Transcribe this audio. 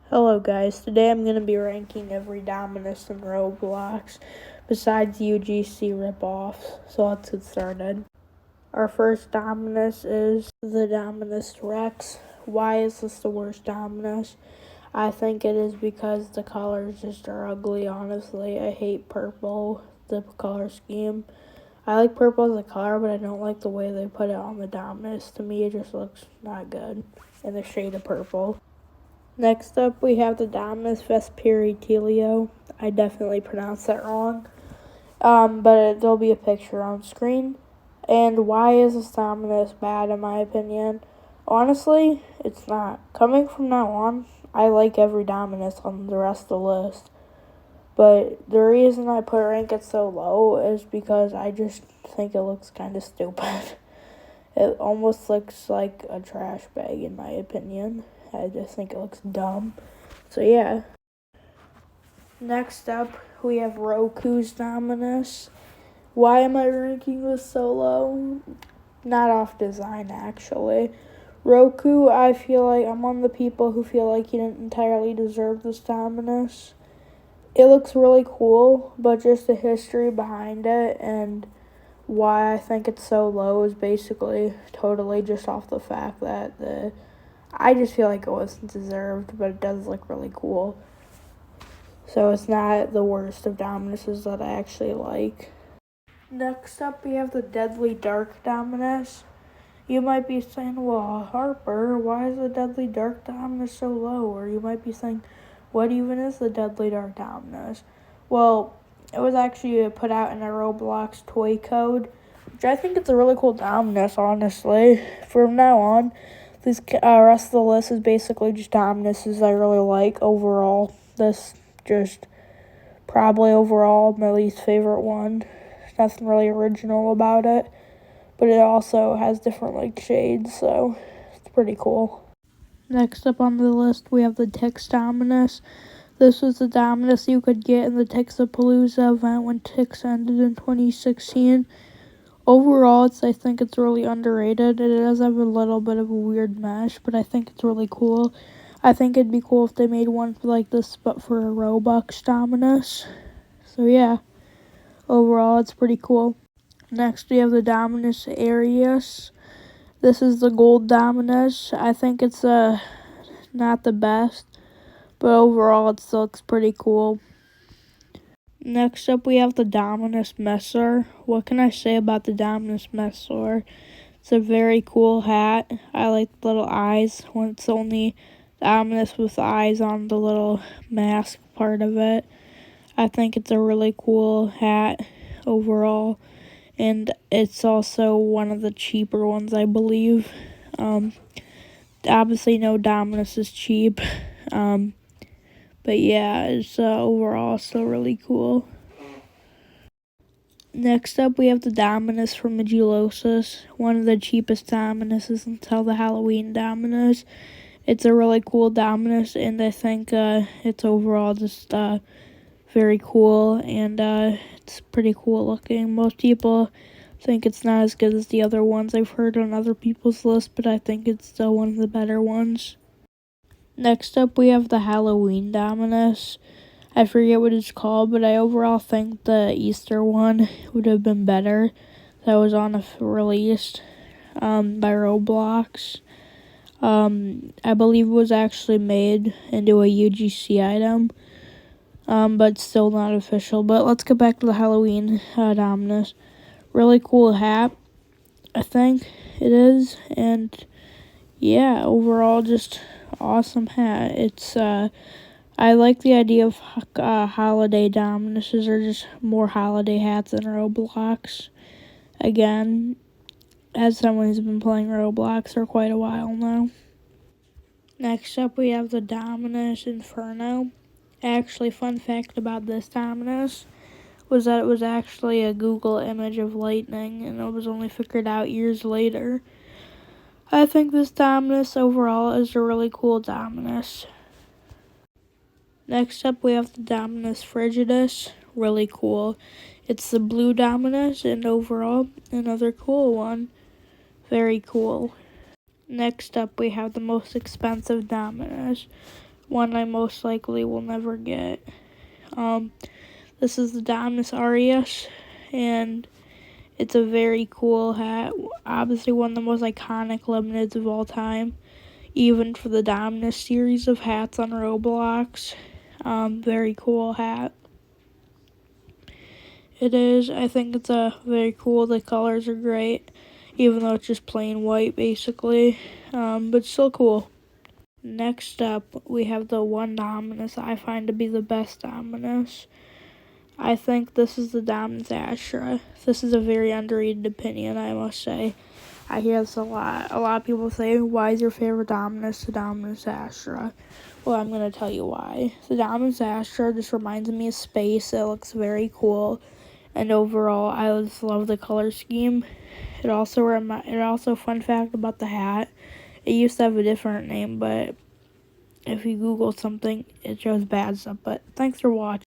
Hello guys, today I'm going to be ranking every Dominus in Roblox besides UGC ripoffs, so let's get started. Our first Dominus is the Dominus Rex. Why is this the worst Dominus? I think it is because the colors just are ugly, honestly. I hate purple, the color scheme. I like purple as a color, but I don't like the way they put it on the Dominus. To me, it just looks not good in the shade of purple. Next up, we have the Dominus Vespertilio. I definitely pronounced that wrong, but there'll be a picture on screen. And why is this Dominus bad, in my opinion? Honestly, it's not. Coming from now on, I like every Dominus on the rest of the list. But the reason I rank it so low is because I just think it looks kind of stupid. It almost looks like a trash bag, in my opinion. I just think it looks dumb. So yeah. Next up, we have Roku's Dominus. Why am I ranking this so low? Not off design, actually. Roku, I feel like I'm one of the people who feel like he didn't entirely deserve this Dominus. It looks really cool, but just the history behind it and why I think it's so low is basically totally just off the fact that I just feel like it wasn't deserved, but it does look really cool. So it's not the worst of Dominuses that I actually like. Next up, we have the Deadly Dark Dominus. You might be saying, well, Harper, why is the Deadly Dark Dominus so low? Or you might be saying, what even is the Deadly Dark Dominus? Well, it was actually put out in a Roblox toy code, which I think it's a really cool Dominus, honestly. From now on, this rest of the list is basically just Dominuses I really like overall. This just probably overall my least favorite one. There's nothing really original about it, but it also has different shades, so it's pretty cool. Next up on the list, we have the Tix Dominus. This was the Dominus you could get in the Tixapalooza event when Tix ended in 2016. Overall, I think it's really underrated. It does have a little bit of a weird mesh, but I think it's really cool. I think it'd be cool if they made one like this, but for a Robux Dominus. So yeah, overall, it's pretty cool. Next, we have the Dominus Arius. This is the gold Dominus. I think it's not the best, but overall, it still looks pretty cool. Next up, we have the Dominus Messer. What can I say about the Dominus Messer? It's a very cool hat. I like the little eyes when it's only Dominus with eyes on the little mask part of it. I think it's a really cool hat overall, and it's also one of the cheaper ones, I believe. Obviously, no Dominus is cheap. But yeah, it's overall still really cool. Next up, we have the Dominus from Medulosis, one of the cheapest Dominuses until the Halloween Dominus. It's a really cool Dominus, and I think it's overall just very cool, and it's pretty cool looking. Most people think it's not as good as the other ones I've heard on other people's lists, but I think it's still one of the better ones. Next up, we have the Halloween Dominus. I forget what it's called, but I overall think the Easter one would have been better. That was released by Roblox. I believe it was actually made into a UGC item, but still not official. But let's get back to the Halloween Dominus. Really cool hat, I think it is, and yeah, overall just awesome hat. It's I like the idea of holiday Dominuses, or just more holiday hats in Roblox. Again, as someone who's been playing Roblox for quite a while now. Next up, we have the Dominus Inferno. Actually, fun fact about this Dominus was that it was actually a Google image of lightning, and it was only figured out years later. I think this Dominus overall is a really cool Dominus. Next up, we have the Dominus Frigidus. Really cool. It's the blue Dominus, and overall, another cool one. Very cool. Next up, we have the most expensive Dominus. one I most likely will never get. This is the Dominus Aureus, and it's a very cool hat. Obviously one of the most iconic limiteds of all time, even for the Dominus series of hats on Roblox. Very cool hat. It is. I think it's very cool. The colors are great, even though it's just plain white basically, but still cool. Next up, we have the one Dominus I find to be the best Dominus. I think this is the Dominus Astra. This is a very underrated opinion, I must say. I hear this a lot. A lot of people say, why is your favorite Dominus the Dominus Astra? Well, I'm going to tell you why. The Dominus Astra just reminds me of space. It looks very cool. And overall, I just love the color scheme. It also, fun fact about the hat, it used to have a different name, but if you Google something, it shows bad stuff. But thanks for watching.